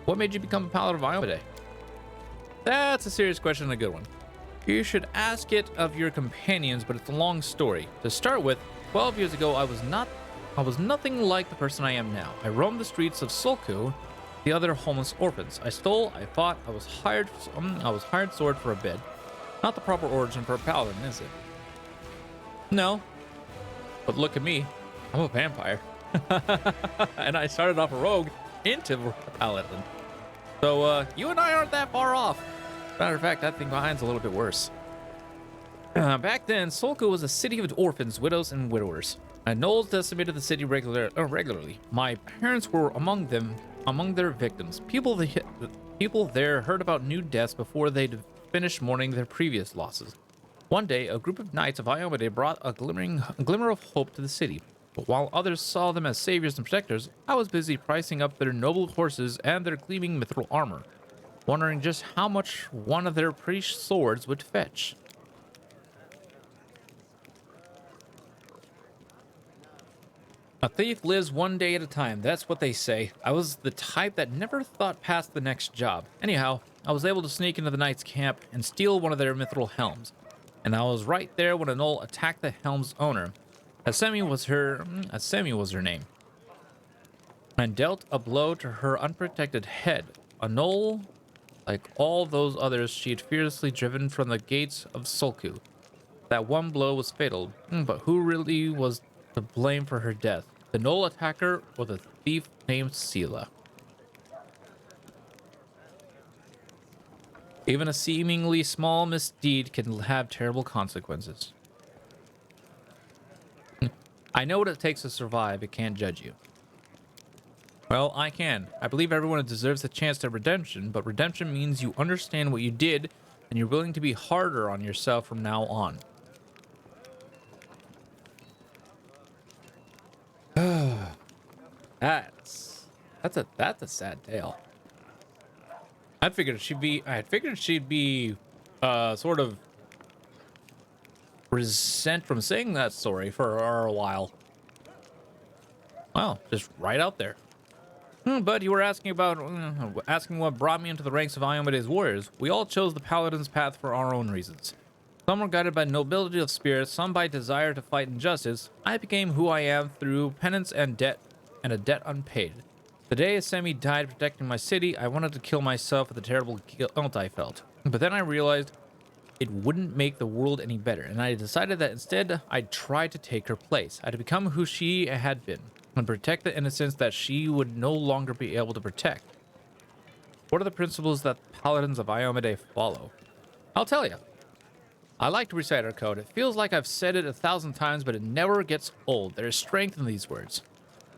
What made you become a paladin of Iomedae? That's a serious question and a good one. You should ask it of your companions, but it's a long story. To start with, 12 years ago, I was nothing like the person I am now. I roamed the streets of Sulku, the other homeless orphans. I stole, I fought, I was hired sword for a bid. Not the proper origin for a paladin, is it? No. But look at me. I'm a vampire. And I started off a rogue into a paladin. So, you and I aren't that far off. Matter of fact, I think mine's a little bit worse. Back then, Sulku was a city of orphans, widows, and widowers. Gnolls decimated the city regularly. My parents were among their victims. People there heard about new deaths before they'd finished mourning their previous losses. One day, a group of knights of Iomedae brought a glimmer of hope to the city. But while others saw them as saviors and protectors, I was busy pricing up their noble horses and their gleaming mithril armor, wondering just how much one of their pretty swords would fetch. A thief lives one day at a time, that's what they say. I was the type that never thought past the next job. Anyhow, I was able to sneak into the knight's camp and steal one of their mithril helms. And I was right there when a gnoll attacked the helm's owner. Asemi was her name. And dealt a blow to her unprotected head. A gnoll, like all those others she had fearlessly driven from the gates of Sulku. That one blow was fatal, but who really was to blame for her death? The gnoll attacker or the thief named Sela? Even a seemingly small misdeed can have terrible consequences. I know what it takes to survive, it can't judge you. Well, I can. I believe everyone deserves a chance at redemption, but redemption means you understand what you did and you're willing to be harder on yourself from now on. That's a sad tale. I had figured she'd be sort of resent from saying that story for a while. Well, just right out there. But you were asking what brought me into the ranks of Iomedae's warriors. We all chose the paladin's path for our own reasons. Some were guided by nobility of spirit, some by desire to fight injustice. I became who I am through penance and debt, and a debt unpaid. The day Asemi died protecting my city, I wanted to kill myself with the terrible guilt I felt. But then I realized it wouldn't make the world any better, and I decided that instead I'd try to take her place. I'd become who she had been, and protect the innocence that she would no longer be able to protect. What are the principles that paladins of Iomedae follow? I'll tell you. I like to recite our code. It feels like I've said it 1,000 times, but it never gets old. There is strength in these words.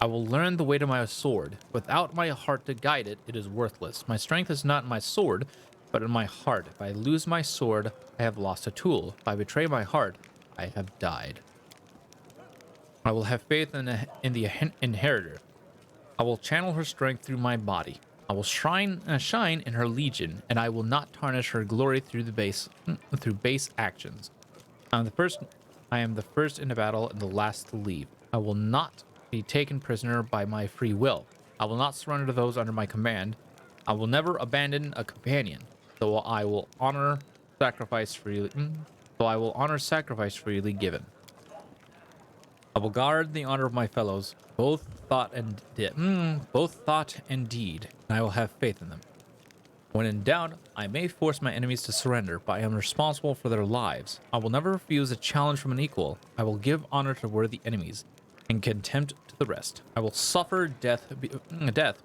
I will learn the way to my sword. Without my heart to guide it, it is worthless. My strength is not in my sword, but in my heart. If I lose my sword, I have lost a tool. If I betray my heart, I have died. I will have faith in the inheritor. I will channel her strength through my body. I will shine in her legion, and I will not tarnish her glory through base actions. I am the first in a battle and the last to leave. I will not be taken prisoner by my free will. I will not surrender to those under my command. I will never abandon a companion, though I will honor sacrifice freely given. I will guard the honor of my fellows, both thought and deed, and I will have faith in them. When in doubt, I may force my enemies to surrender, but I am responsible for their lives. I will never refuse a challenge from an equal. I will give honor to worthy enemies, and contempt to the rest. I will suffer death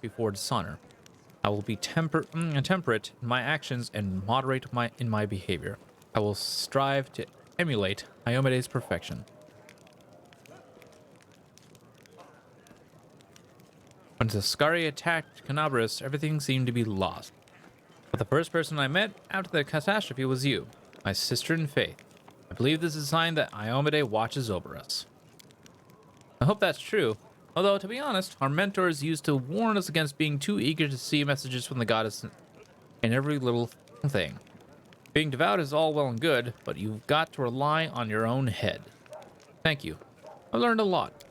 before dishonor. I will be temperate in my actions and moderate in my behavior. I will strive to emulate Iomedae's perfection. When Tuscari attacked Canabris, everything seemed to be lost. But the first person I met after the catastrophe was you, my sister in faith. I believe this is a sign that Iomedae watches over us. I hope that's true, although to be honest, our mentors used to warn us against being too eager to see messages from the goddess in every little thing. Being devout is all well and good, but you've got to rely on your own head. Thank you. I learned a lot.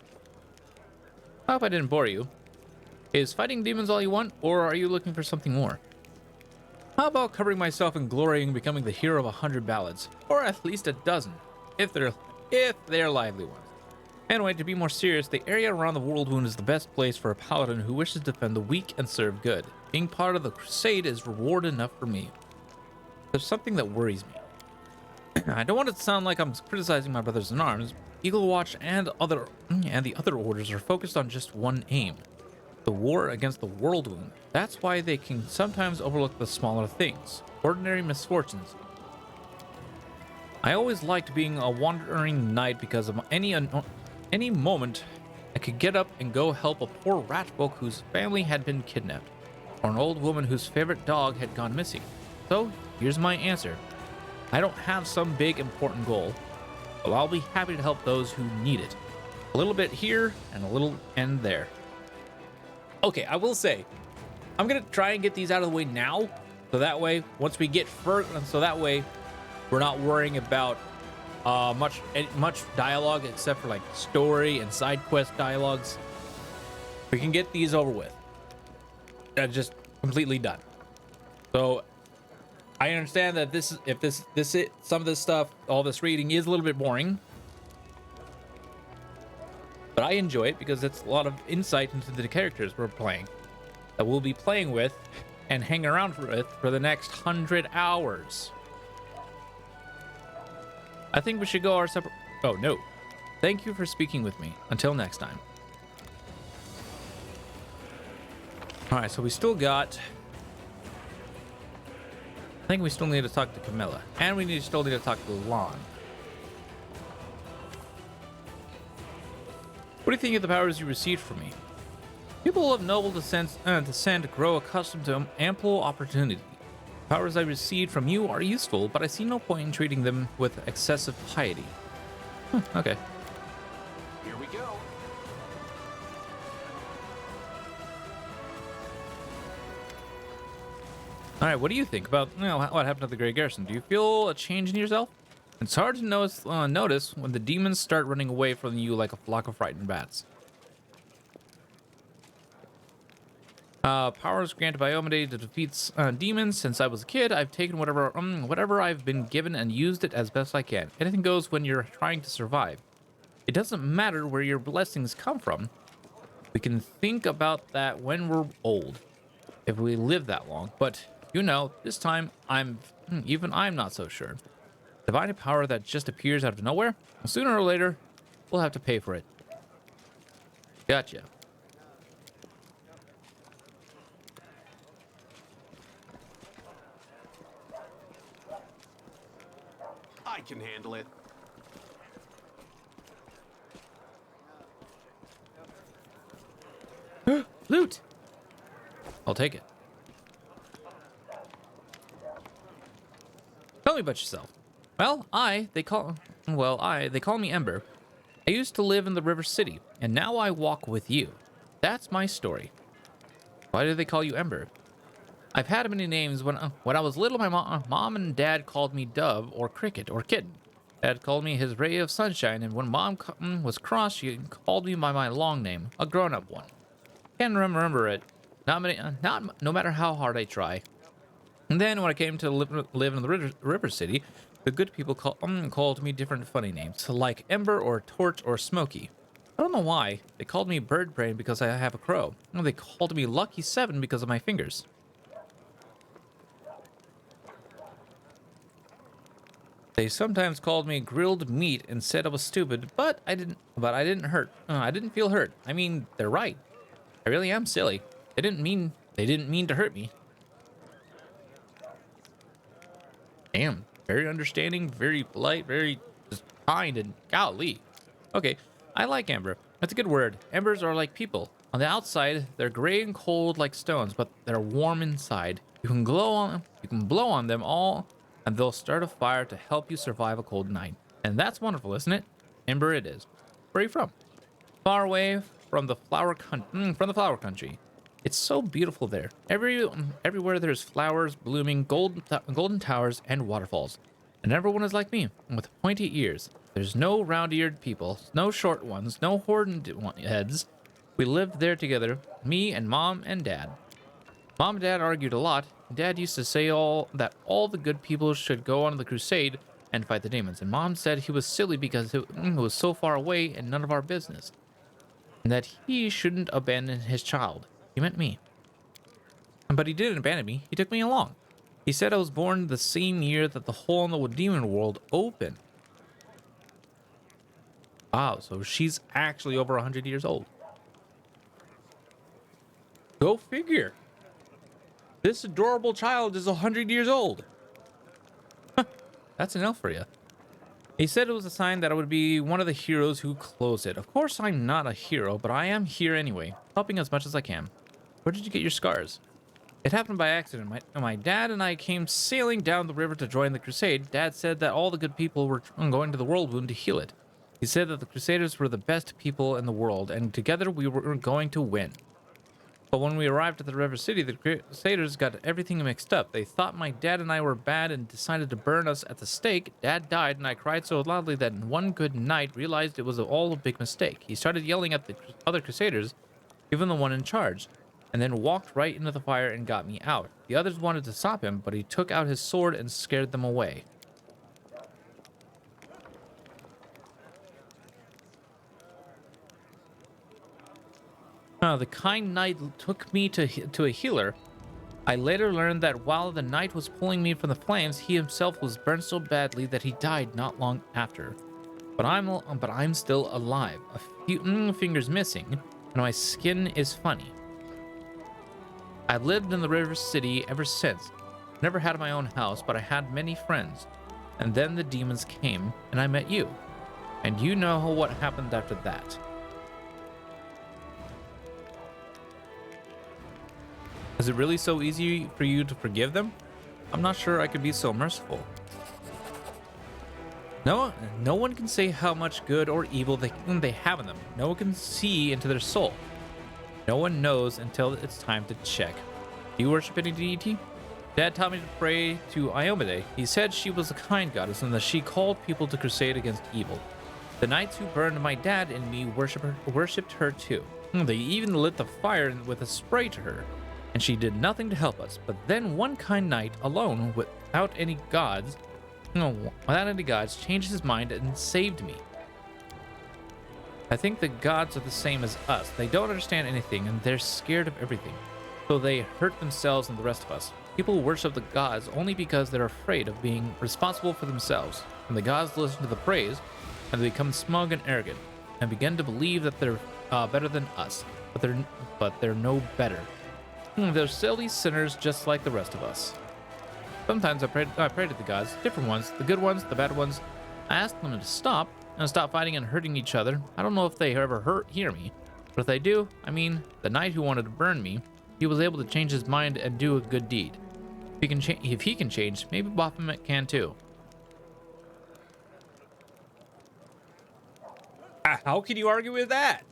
I hope I didn't bore you. Is fighting demons all you want, or are you looking for something more? How about covering myself in glory and becoming the hero of 100 ballads, or at least a dozen, if they're lively ones. Anyway, to be more serious, the area around the World Wound is the best place for a paladin who wishes to defend the weak and serve good. Being part of the crusade is reward enough for me. There's something that worries me. I don't want it to sound like I'm criticizing my brothers in arms. Eagle Watch and the other orders are focused on just one aim: the war against the World Wound. That's why they can sometimes overlook the smaller things, ordinary misfortunes. I always liked being a wandering knight because of any moment I could get up and go help a poor rat folk whose family had been kidnapped, or an old woman whose favorite dog had gone missing. So here's my answer. I don't have some big important goal, but I'll be happy to help those who need it. A little bit here and a little end there. Okay, I will say, I'm gonna try and get these out of the way now, so that way, once we get further, so that way, we're not worrying about much dialogue except for like story and side quest dialogues. We can get these over with. That's just completely done. So I understand that some of this stuff, all this reading is a little bit boring, but I enjoy it because it's a lot of insight into the characters we're playing, that we'll be playing with and hang around with for the next 100 hours. I think we should go our separate... Oh, no. Thank you for speaking with me. Until next time. Alright, so we still got... I think we still need to talk to Camilla. And we still need to talk to Lon. What do you think of the powers you received from me? People of noble descent grow accustomed to ample opportunity. The powers I received from you are useful, but I see no point in treating them with excessive piety. Okay. Here we go. Alright, what do you think about what happened to the Grey Garrison? Do you feel a change in yourself? It's hard to notice when the demons start running away from you like a flock of frightened bats. Powers granted by Omade to defeat demons. Since I was a kid, I've taken whatever I've been given and used it as best I can. Anything goes when you're trying to survive. It doesn't matter where your blessings come from. We can think about that when we're old, if we live that long. But you know, this time I'm not so sure. Divine power that just appears out of nowhere. Sooner or later, we'll have to pay for it. Gotcha. I can handle it. Loot. I'll take it. Tell me about yourself. Well, they call me Ember. I used to live in the River City, and now I walk with you. That's my story. Why do they call you Ember? I've had many names. When I was little, my mom and dad called me Dove or Cricket or Kitten. Dad called me his ray of sunshine, and when mom was cross, she called me by my long name, a grown-up one. Can't remember it. No matter how hard I try. And then when I came to live in the River City, the good people called me different funny names, like Ember or Torch or Smoky. I don't know why. They called me Bird Brain because I have a crow. And they called me Lucky 7 because of my fingers. They sometimes called me grilled meat and said I was stupid, but I didn't hurt. I didn't feel hurt. I mean, they're right. I really am silly. They didn't mean to hurt me. Damn, very understanding, very polite, very just kind, and golly. Okay, I like Ember. That's a good word. Embers are like people. On the outside, they're gray and cold like stones, but they're warm inside. You can blow on them all, and they'll start a fire to help you survive a cold night. And that's wonderful, isn't it? Ember it is. Where are you from? Far away from the flower country. It's so beautiful there. Everywhere there's flowers blooming, golden towers, and waterfalls. And everyone is like me, with pointy ears. There's no round-eared people, no short ones, no horned heads. We lived there together, me and Mom and Dad. Mom and Dad argued a lot. Dad used to say all the good people should go on the crusade and fight the demons, and Mom said he was silly because it was so far away and none of our business, and that he shouldn't abandon his child. He meant me. But he didn't abandon me. He took me along. He said I was born the same year that the hole in the demon world opened. Wow, so she's actually over 100 years old. Go figure. This adorable child is 100 years old. That's an elf for you. He said it was a sign that I would be one of the heroes who closed it. Of course, I'm not a hero, but I am here anyway, helping as much as I can. Where did you get your scars? It happened by accident. My dad and I came sailing down the river to join the crusade. Dad said that all the good people were going to the world wound to heal it. He said that the crusaders were the best people in the world, and together we were going to win. But when we arrived at the river city, the crusaders got everything mixed up. They thought my dad and I were bad and decided to burn us at the stake. Dad died, and I cried so loudly that in one good night realized it was all a big mistake. He started yelling at the other crusaders, even the one in charge, and then walked right into the fire and got me out. The others wanted to stop him, but he took out his sword and scared them away. The kind knight took me to a healer. I later learned that while the knight was pulling me from the flames, he himself was burned so badly that he died not long after. But I'm still alive. A few fingers missing, and my skin is funny. I've lived in the river city ever since. Never had my own house, but I had many friends. And then the demons came, and I met you. And you know what happened after that. Is it really so easy for you to forgive them? I'm not sure I could be so merciful. No one can say how much good or evil they have in them. No one can see into their soul. No one knows until it's time to check. Do you worship any deity? Dad taught me to pray to Iomade. He said she was a kind goddess and that she called people to crusade against evil. The knights who burned my dad and me worshipped her too. They even lit the fire with a spray to her, and she did nothing to help us. But then one kind knight, alone, without any gods, changed his mind and saved me. I think the gods are the same as us. They don't understand anything, and they're scared of everything. So they hurt themselves and the rest of us. People worship the gods only because they're afraid of being responsible for themselves. And the gods listen to the praise, and they become smug and arrogant, and begin to believe that they're better than us. But they're no better. They're silly sinners just like the rest of us. Sometimes I pray to the gods, different ones, the good ones, the bad ones. I ask them to stop fighting and hurting each other. I don't know if they ever hear me, but if they do, the knight who wanted to burn me, he was able to change his mind and do a good deed. If he can change, maybe Baphomet can too. How can you argue with that?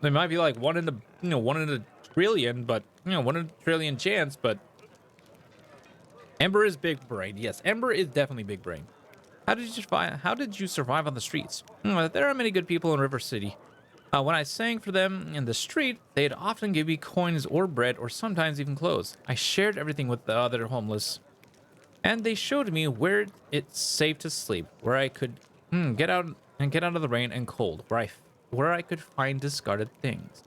There might be like one in a trillion, but 1 in a trillion chance. But Ember is big brain. Yes, Ember is definitely big brain. How did you survive on the streets? There are many good people in River City. When I sang for them in the street, they'd often give me coins or bread, or sometimes even clothes. I shared everything with the other homeless, and they showed me where it's safe to sleep, where I could get out of the rain and cold, where I could find discarded things.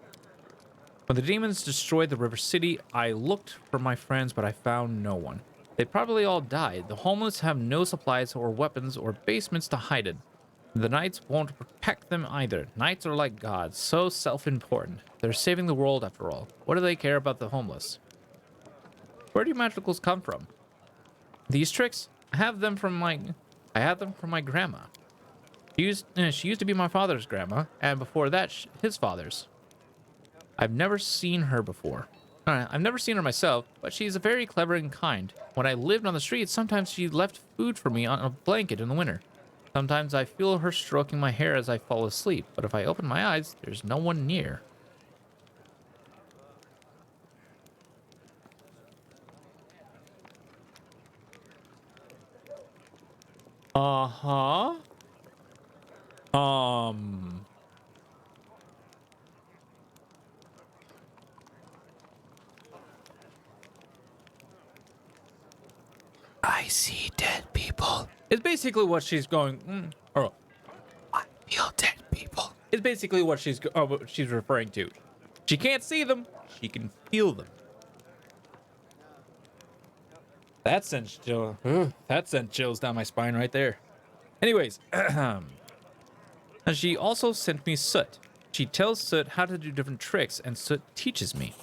When the demons destroyed the river city, I looked for my friends, but I found no one. They probably all died. The homeless have no supplies or weapons or basements to hide in. The knights won't protect them either. Knights are like gods, so self-important. They're saving the world after all. What do they care about the homeless? Where do magicals come from? These tricks? I have them from my grandma. She used to be my father's grandma, and before that, his father's. I've never seen her before. I've never seen her myself, but she's very clever and kind. When I lived on the streets, sometimes she left food for me on a blanket in the winter. Sometimes I feel her stroking my hair as I fall asleep, but if I open my eyes, there's no one near. Uh-huh. I see dead people. It's basically what she's going. Or I feel dead people. It's basically what what she's referring to. She can't see them. She can feel them. That sent chills down my spine right there. Anyways, and she also sent me Soot. She tells Soot how to do different tricks, and Soot teaches me.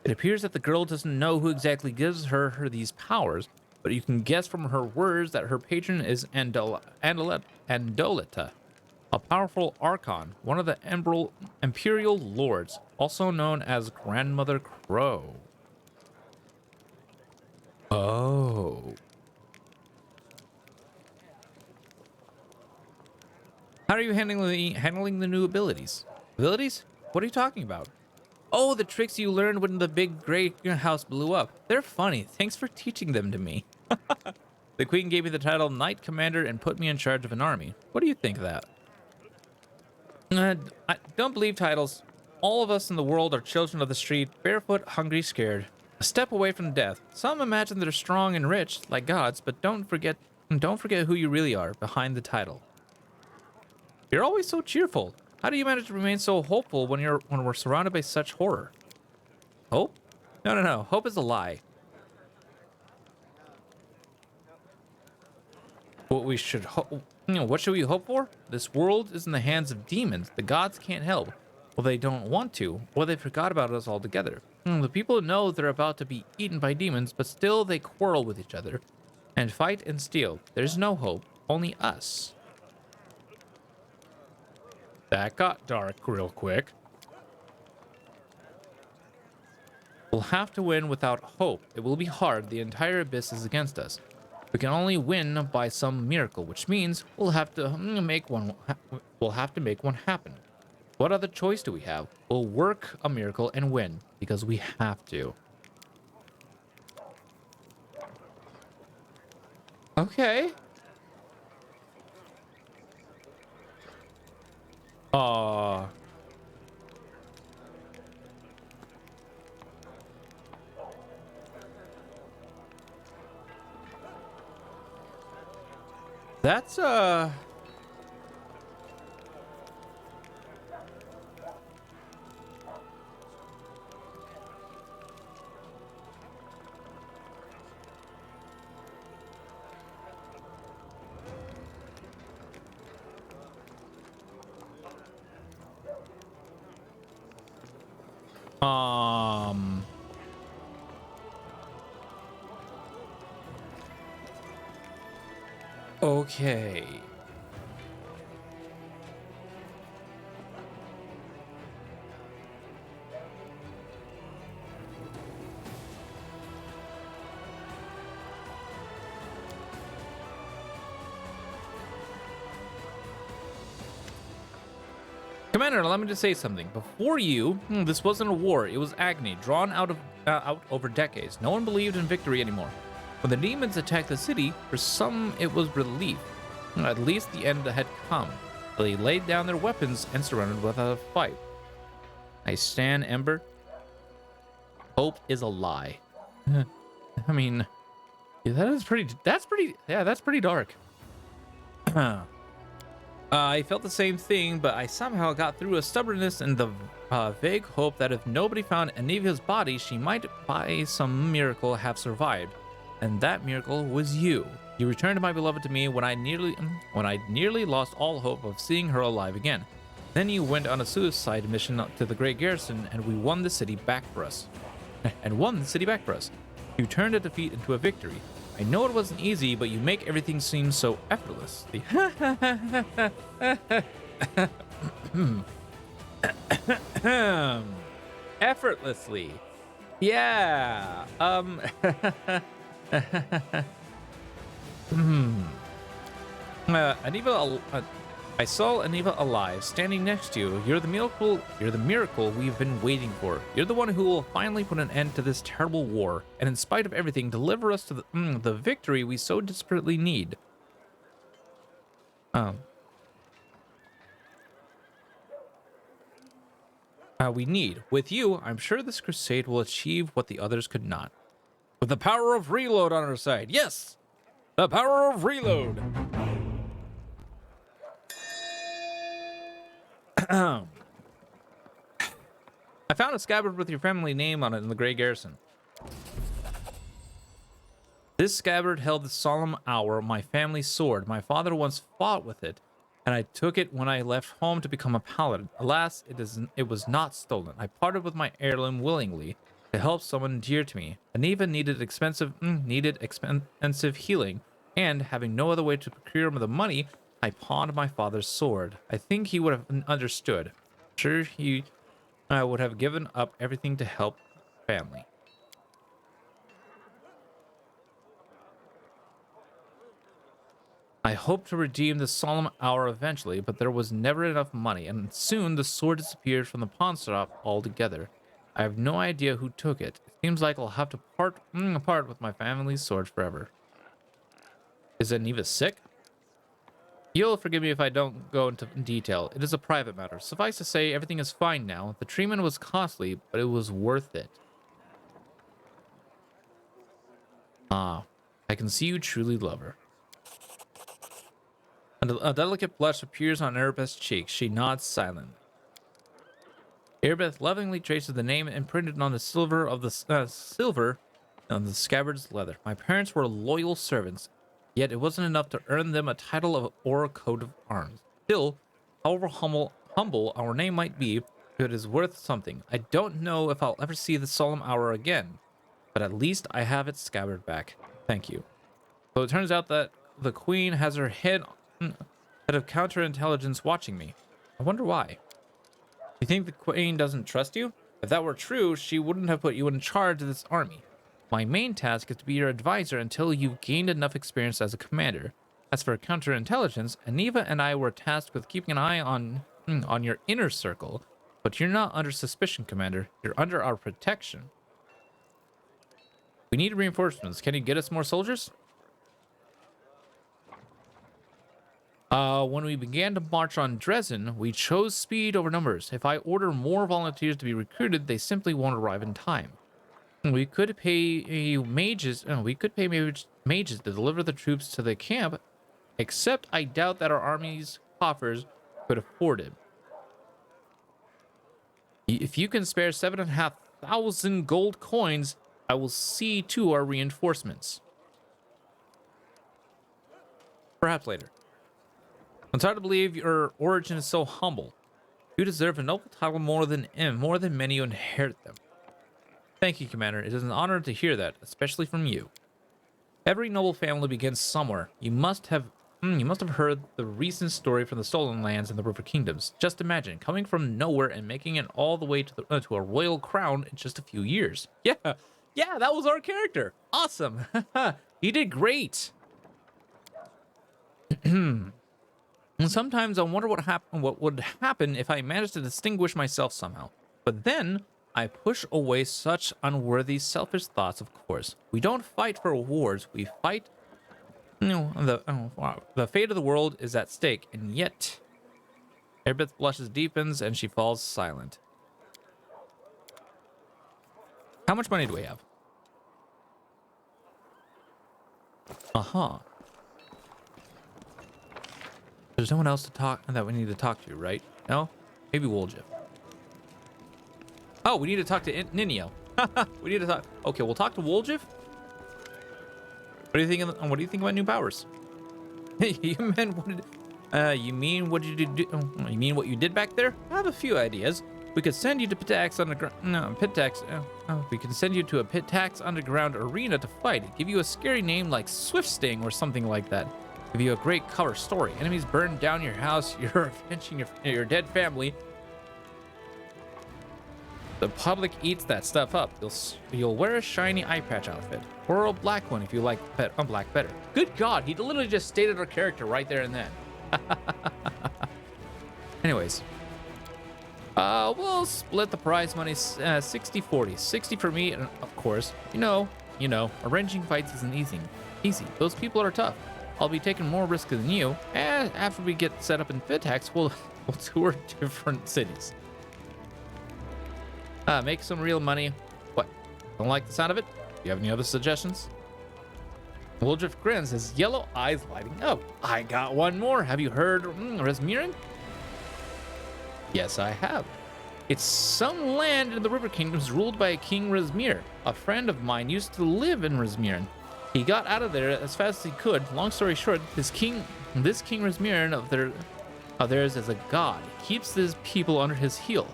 It appears that the girl doesn't know who exactly gives her these powers, but you can guess from her words that her patron is Andolita, a powerful Archon, one of the Imperial Lords, also known as Grandmother Crow. Oh. How are you handling the new abilities? Abilities? What are you talking about? Oh, the tricks you learned when the big gray house blew up. They're funny. Thanks for teaching them to me. The queen gave me the title Knight Commander and put me in charge of an army. What do you think of that? I don't believe titles. All of us in the world are children of the street, barefoot, hungry, scared. A step away from death. Some imagine they're strong and rich, like gods, but don't forget who you really are behind the title. You're always so cheerful. How do you manage to remain so hopeful when we're surrounded by such horror? Hope? No. Hope is a lie. What should we hope for? This world is in the hands of demons. The gods can't help. Well, they don't want to. Well, they forgot about us altogether. The people know they're about to be eaten by demons, but still they quarrel with each other and fight and steal. There's no hope, only us. That got dark real quick. We'll have to win without hope. It will be hard. The entire abyss is against us. We can only win by some miracle, which means we'll have to make one happen. What other choice do we have? We'll work a miracle and win because we have to. Okay. That's okay. Commander, allow me to say something. Before you, this wasn't a war. It was agony, drawn out over decades. No one believed in victory anymore. When the demons attacked the city, for some it was relief. At least the end had come. They laid down their weapons and surrendered without a fight. I stand, Ember. Hope is a lie. I mean, yeah, that's pretty dark. I felt the same thing, but I somehow got through a stubbornness and the vague hope that if nobody found Anivia's body, she might, by some miracle, have survived. And that miracle was you. You returned my beloved to me when I nearly lost all hope of seeing her alive again. Then you went on a suicide mission to the Great Garrison, and we won the city back for us. You turned a defeat into a victory. I know it wasn't easy, but you make everything seem so effortlessly. Effortlessly. Yeah. Aniva, I saw Aniva alive, standing next to you. You're the miracle we've been waiting for. You're the one who will finally put an end to this terrible war, and in spite of everything, deliver us to the victory we so desperately need. We need. With you, I'm sure this crusade will achieve what the others could not. With the power of reload on our side. Yes! The power of reload! I found a scabbard with your family name on it in the Grey Garrison. This scabbard held the solemn hour, my family's sword. My father once fought with it, and I took it when I left home to become a paladin. Alas, it was not stolen. I parted with my heirloom willingly to help someone dear to me. Aneva needed expensive healing, and having no other way to procure the money, I pawned my father's sword. I think he would have understood. Sure, he would have given up everything to help family. I hoped to redeem the solemn hour eventually, but there was never enough money, and soon the sword disappeared from the pawn shop altogether. I have no idea who took it. It seems like I'll have to part with my family's sword forever. Is Aneva sick? You'll forgive me if I don't go into detail. It is a private matter. Suffice to say, everything is fine now. The treatment was costly, but it was worth it. Ah, I can see you truly love her. A delicate blush appears on Erebeth's cheek. She nods silently. Erebeth lovingly traces the name imprinted on the silver on the scabbard's leather. My parents were loyal servants, yet it wasn't enough to earn them a title or a coat of arms. Still, however humble our name might be, it is worth something. I don't know if I'll ever see the solemn hour again, but at least I have its scabbard back. Thank you. So it turns out that the queen has her head of counterintelligence watching me. I wonder why. You think the queen doesn't trust you? If that were true, she wouldn't have put you in charge of this army. My main task is to be your advisor until you've gained enough experience as a commander. As for counterintelligence, Aneva and I were tasked with keeping an eye on your inner circle, but you're not under suspicion, Commander. You're under our protection. We need reinforcements. Can you get us more soldiers? When we began to march on Dresden, we chose speed over numbers. If I order more volunteers to be recruited, they simply won't arrive in time. We could pay mages. Mages to deliver the troops to the camp, except I doubt that our army's coffers could afford it. If you can spare 7,500 gold coins, I will see to our reinforcements. Perhaps later. I'm sorry to believe your origin is so humble. You deserve a noble title more than many who inherit them. Thank you, Commander. It is an honor to hear that, especially from you. Every noble family begins somewhere. You must have heard the recent story from the Stolen Lands and the River Kingdoms. Just imagine coming from nowhere and making it all the way to a royal crown in just a few years. Yeah, that was our character. Awesome. He did great. And sometimes I wonder what would happen if I managed to distinguish myself somehow. But then I push away such unworthy, selfish thoughts, of course. We don't fight for awards, we fight. The fate of the world is at stake, and yet. Erebeth's blushes deepens and she falls silent. How much money do we have? Uh-huh. There's no one else that we need to talk to, right? No? Maybe Woljif. Oh, we need to talk to Ninio. We need to talk. Okay, we'll talk to Woljif. What do you think? What do you think about new powers? You mean what did you do? You mean what you did back there? I have a few ideas. We could send you to Pitax underground. No, Pitax. We can send you to a Pitax underground arena to fight. Give you a scary name like Swift Sting or something like that. Give you a great cover story. Enemies burn down your house. You're avenging your dead family. The public eats that stuff up. You'll wear a shiny eye patch outfit, or a black one if you like black better. Good God, he literally just stated our character right there and then. Anyways, we'll split the prize money 60-40. 60 for me, and of course, you know, arranging fights isn't easy. Those people are tough. I'll be taking more risk than you, and after we get set up in Pitax, we'll tour different cities. Make some real money. What? Don't like the sound of it? you have any other suggestions? Woldriff grins, his yellow eyes lighting up. I got one more. Have you heard Resmiran? Yes, I have. It's some land in the River Kingdoms ruled by King Resmir. A friend of mine used to live in Resmiran. He got out of there as fast as he could. Long story short, this King Resmiran of theirs is a god. He keeps his people under his heel.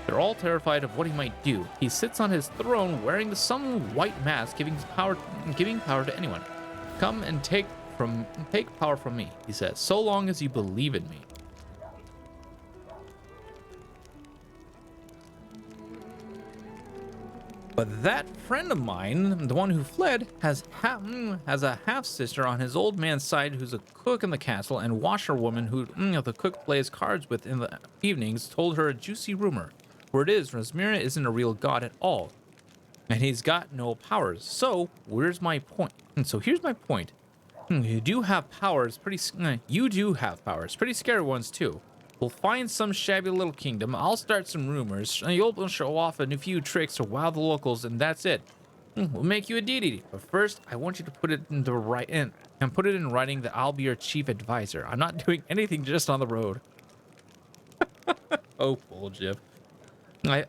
They're all terrified of what he might do. He sits on his throne wearing some white mask, giving power to anyone. Come and take power from me, he says, so long as you believe in me. But that friend of mine, the one who fled, has a half-sister on his old man's side who's a cook in the castle and washerwoman who the cook plays cards with in the evenings told her a juicy rumor. Word is, Resmira isn't a real god at all, and he's got no powers. So, where's my point? And so here's my point. You do have powers, pretty scary ones too. We'll find some shabby little kingdom, I'll start some rumors, and you'll show off a few tricks to wow the locals, and that's it. We'll make you a deity, but first, I want you to put it in writing that I'll be your chief advisor. I'm not doing anything just on the road. Oh, Bullshit.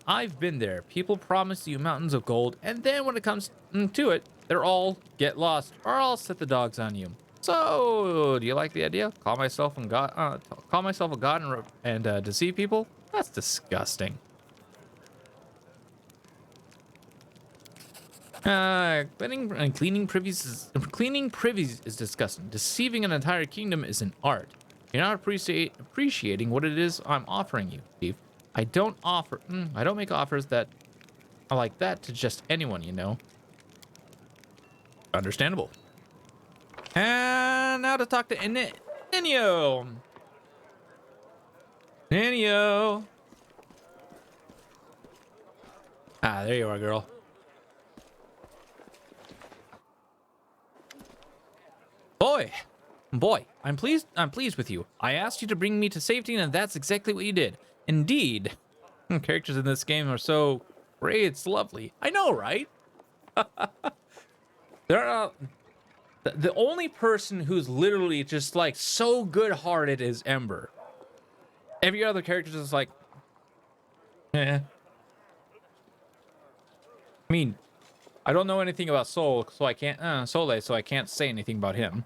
I've been there. People promise you mountains of gold, and then when it comes to it, they're all get lost, or I'll set the dogs on you. So, do you like the idea? Call myself a god and deceive people? That's disgusting. Cleaning privies is disgusting. Deceiving an entire kingdom is an art. You're not appreciating what it is I'm offering you, Steve. I don't make offers that are like that to just anyone, you know. Understandable. And now to talk to Nenio. Nenio. Ah, there you are, girl. Boy, I'm pleased with you. I asked you to bring me to safety, and that's exactly what you did. Indeed. Characters in this game are so great, it's lovely. I know, right? There are the only person who's literally just like so good-hearted is Ember. Every other character is like, eh. I mean, I don't know anything about Soul, so I can't Soleil, so I can't say anything about him.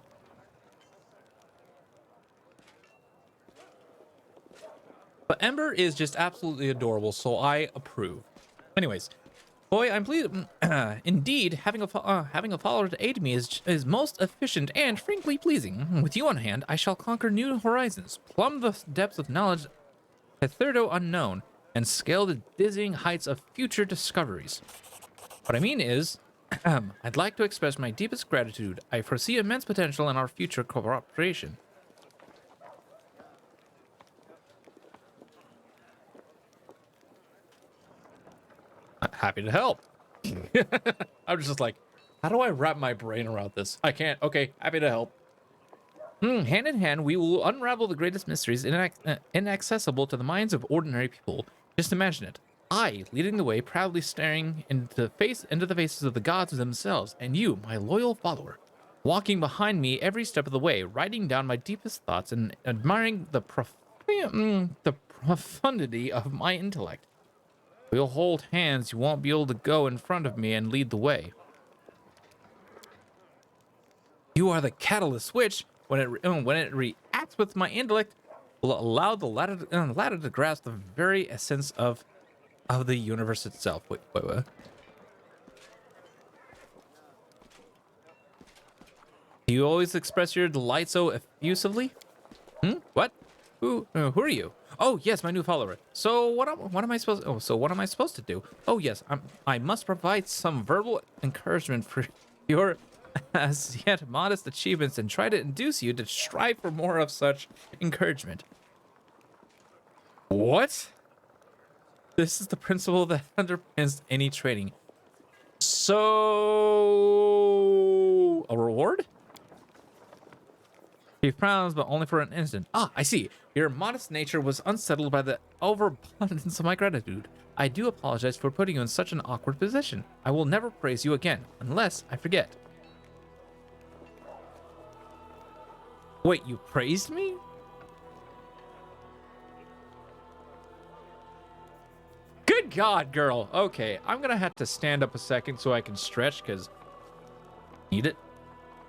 But Ember is just absolutely adorable, so I approve. Anyways, boy, I'm pleased. Indeed, having a follower to aid me is most efficient and frankly pleasing. With you on hand, I shall conquer new horizons, plumb the depths of knowledge hitherto unknown, and scale the dizzying heights of future discoveries. What I mean is, I'd like to express my deepest gratitude. I foresee immense potential in our future cooperation. Happy to help. I'm just like, how do I wrap my brain around this? I can't. Okay, happy to help. Hand in hand, we will unravel the greatest mysteries inaccessible to the minds of ordinary people. Just imagine it. I, leading the way, proudly staring into the faces of the gods themselves, and you, my loyal follower, walking behind me every step of the way, writing down my deepest thoughts and admiring the profundity of my intellect. We'll hold hands. You won't be able to go in front of me and lead the way. You are the catalyst which, when it reacts with my intellect, will allow the latter to grasp the very essence of the universe itself. Wait, what? Do you always express your delight so effusively? What? Who are you? Oh yes, my new follower. So what am I supposed to do? Oh yes, I must provide some verbal encouragement for your as yet modest achievements and try to induce you to strive for more of such encouragement. What? This is the principle that underpins any training. So a reward? He frowns, but only for an instant. Ah, I see. Your modest nature was unsettled by the overabundance of my gratitude. I do apologize for putting you in such an awkward position. I will never praise you again, unless I forget. Wait, you praised me? Good God, girl. Okay, I'm gonna have to stand up a second so I can stretch, because need it.